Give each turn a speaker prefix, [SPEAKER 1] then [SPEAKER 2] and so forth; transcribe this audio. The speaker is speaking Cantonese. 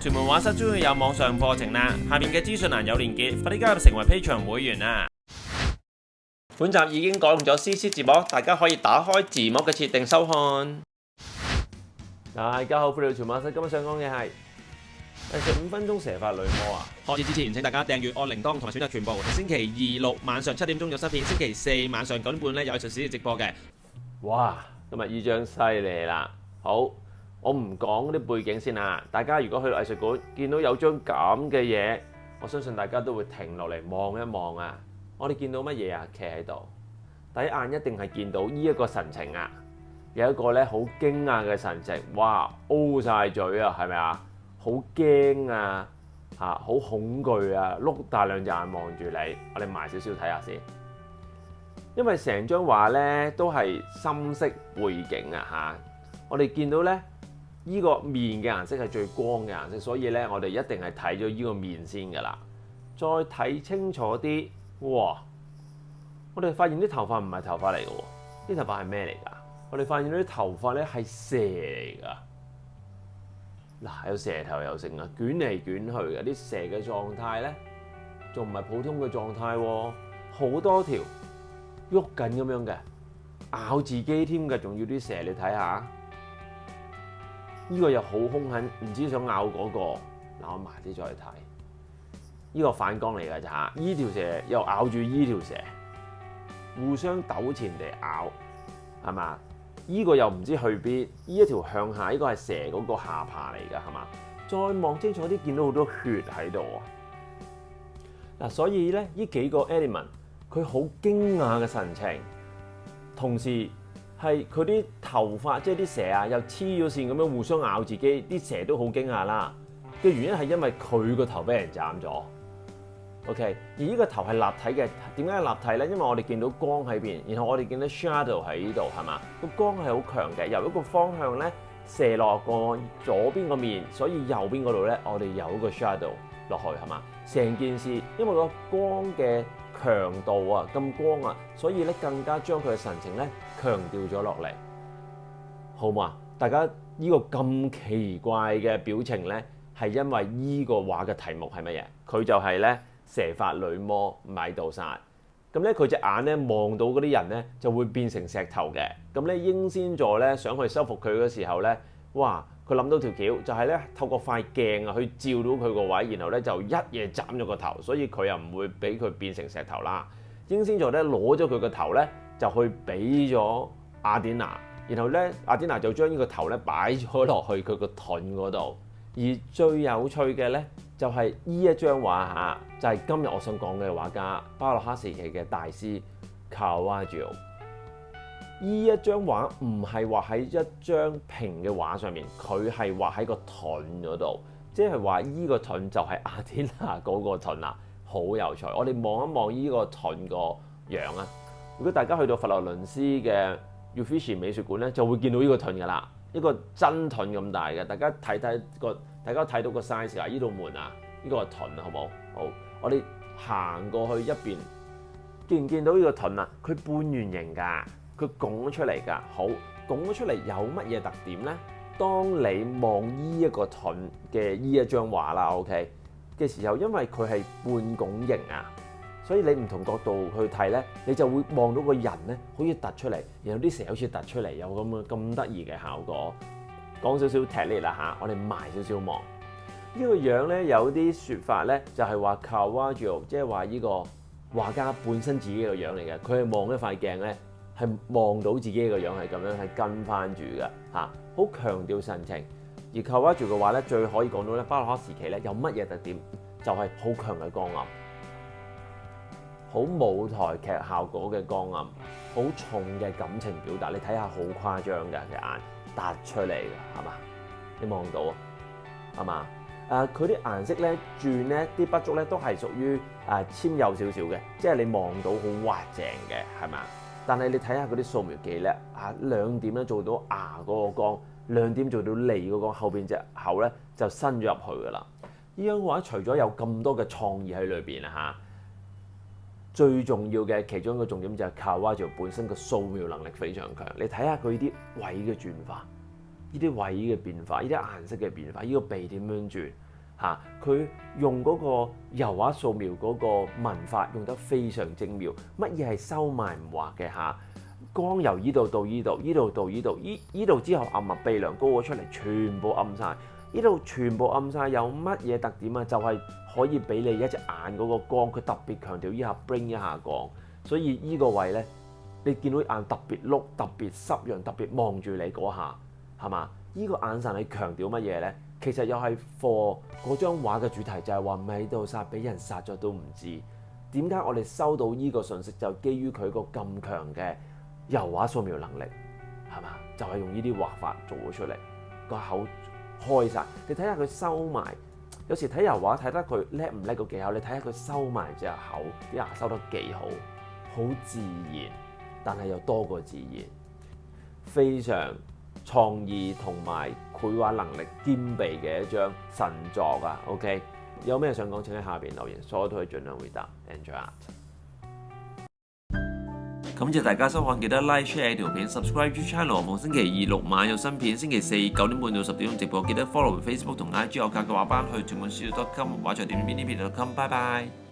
[SPEAKER 1] 屯門畫室終於有網上課程啦，下面嘅資訊欄有連結，快啲加入成為 Patreon 會員啦！本集已經改用咗 CC 字幕，大家可以打開字幕嘅設定收看。大家好，歡迎嚟到屯門畫室，今日想講嘅係15分鐘蛇法女魔啊！開始之前請大家訂閱按鈴鐺同埋選擇全部。星期二六晚上7點鐘有新片，星期四晚上9點半咧有藝術史嘅直播嘅。哇！今日依張犀利啦！好，我唔講啲背景先啊！大家如果去到藝術館見到有張咁嘅嘢，我相信大家都會停落嚟望一望啊！我哋見到乜嘢啊？企喺度，第一眼一定係見到呢一個神情啊！有一個咧好驚訝嘅神情，哇！O 晒嘴啊，係咪啊？好驚啊！嚇，好恐懼啊！碌大兩隻眼望住你，我哋埋少少睇下先。因為成張畫咧都係深色背景啊嚇，我哋見到咧依個面嘅顏色係最光嘅顏色，所以咧我哋一定係睇咗依個面先㗎啦。再睇清楚啲，哇！我哋發現啲頭髮唔係頭髮嚟㗎喎，啲頭髮係咩嚟㗎？我哋發現到啲頭髮咧係蛇嚟㗎。嗱，有蛇頭有成啊，捲嚟捲去嘅啲蛇嘅狀態咧，仲唔係普通嘅狀態喎，好多條喐緊咁樣嘅，咬自己添嘅，仲要啲蛇你睇下，呢個又好兇狠，唔知想咬嗰個，嗱我埋啲再睇，呢個反光嚟㗎咋，依條蛇又咬住依條蛇，互相糾纏地咬，係嘛？依個又唔知去邊，依一條向下，依個係蛇嗰個下巴嚟㗎，係嘛？再望清楚啲，見到好多血喺度啊！嗱，所以咧，依幾個 element。佢好驚訝嘅神情，同時係佢啲頭髮，即係啲蛇啊，又黐咗線咁樣互相咬自己，啲蛇都好驚訝啦。嘅原因係因為佢個頭俾人斬咗。OK，而呢個頭係立體嘅，點解立體咧？因為我哋見到光喺邊，然後我哋見到 shadow 喺呢度，係嘛？個光係好強嘅，由一個方向咧射落個左邊個面，所以右邊嗰度咧，我哋有一個 shadow 落去，係嘛？成件事因為個光嘅強度啊，咁光啊，所以咧更加將佢嘅神情咧強調咗落嚟，好嘛？大家呢個咁奇怪嘅表情咧，係因為呢個畫嘅題目係乜嘢？佢就係咧蛇法女魔米杜莎。咁咧佢隻眼咧望到嗰啲人咧就會變成石頭嘅。咁咧英仙座咧想去收服佢嘅時候咧，哇！佢諗到條橋就係咧透過塊鏡啊去照到佢個位，然後咧就一嘢斬咗個頭，所以佢又唔會俾佢變成石頭啦。英仙座咧攞咗佢個頭咧就去俾咗雅典娜，然後咧雅典娜就將呢個頭咧擺咗落去佢個盾嗰度。而最有趣嘅咧就係呢一張畫嚇，就係今日我想講嘅畫家巴洛克時期嘅大師卡瓦喬。依一張畫唔係畫喺一張平嘅畫上面，佢係畫喺個盾嗰度，即係話依個盾就係雅典娜嗰個盾啦，好有趣。我哋望一望依個盾個樣啊！如果大家去到佛羅倫斯嘅 Uffizi 美術館咧，就會見到呢個盾噶啦，一個真盾咁大嘅。大家睇大家睇到個 size 啊！依度門啊，呢個係盾好冇？好，我哋行過去一邊，見唔見到呢個盾啊？佢半圓形㗎。佢拱咗出嚟㗎，好，拱咗出嚟有乜嘢特點咧？當你望依一個盾嘅依一張畫啦 ，OK 嘅時候，因為佢係半拱形啊，所以你唔同角度去睇咧，你就會望到個人咧，好似突出嚟，然後啲蛇好似突出嚟，有咁得意嘅效果。講少少踢裂啦嚇，我哋埋少少望呢個樣咧，有啲説法咧就係話 Caravaggio， 即係話呢個畫家本身自己個樣嚟嘅，佢係望一塊鏡咧。係望到自己個樣係咁樣，係跟翻住嘅嚇，好強調神情。而 Caravaggio 嘅話咧，最可以講到咧，巴洛克時期咧有乜嘢特點？就係好強嘅光暗，好舞台劇效果嘅光暗，好重嘅感情表達。你睇下好誇張嘅眼突出嚟嘅，係嘛？你望到啊，係嘛？佢啲顏色咧轉咧啲筆觸咧都係屬於纖幼少少嘅，即係你望到好滑淨嘅，係嘛？但係你睇下嗰啲素描技咧，兩點咧做到牙嗰個光，兩點做到脷嗰個後邊隻口咧就伸咗入去噶啦。呢張畫除咗有咁多嘅創意喺裏邊啊嚇，最重要嘅其中一個重點就係卡瓦喬本身嘅素描能力非常強。你睇下佢啲位嘅轉化，呢啲位嘅變化，呢啲顏色嘅變化，呢個鼻點樣轉，
[SPEAKER 2] 嚇，佢用嗰個油畫素描嗰個文法用得非常精妙。乜嘢係收埋唔畫嘅嚇？光由依度到依度，依度到依度，依度之後暗墨鼻梁高咗出嚟，全部暗晒。依度全部暗晒，有乜嘢特點啊？就係可以俾你一隻眼嗰個光，佢特別強調依下 bring 一下光，所以依個位咧，你見到眼特別碌、特別濕潤、特別望住你嗰下，係嘛？依個眼神係強調乜嘢咧？其實又係 for 嗰張畫嘅主題，就係話唔喺度殺，俾人殺咗都唔知。點解我哋收到依個信息？就基於佢個咁強嘅油畫素描能力，係嘛？就係用呢啲畫法做咗出嚟，個口開晒。你睇下佢收埋，有時睇油畫睇得佢叻唔叻個技巧，你睇下佢收埋隻口，啲牙收得幾好，好自然，但係又多過自然，非常創意同埋繪畫能力兼備嘅一張神作啊 ！OK， 有咩想講請喺下邊留言，所有都可以盡量回答。Enjoy it！
[SPEAKER 1] 感謝大家收看，記得 like share 條片 ，subscribe channel。逢星期二六晚有新片，星期四9點半到10點鐘直播，記得 follow Facebook 同 IG 我教嘅畫班去全本書.com，畫在點邊呢邊.com，拜拜。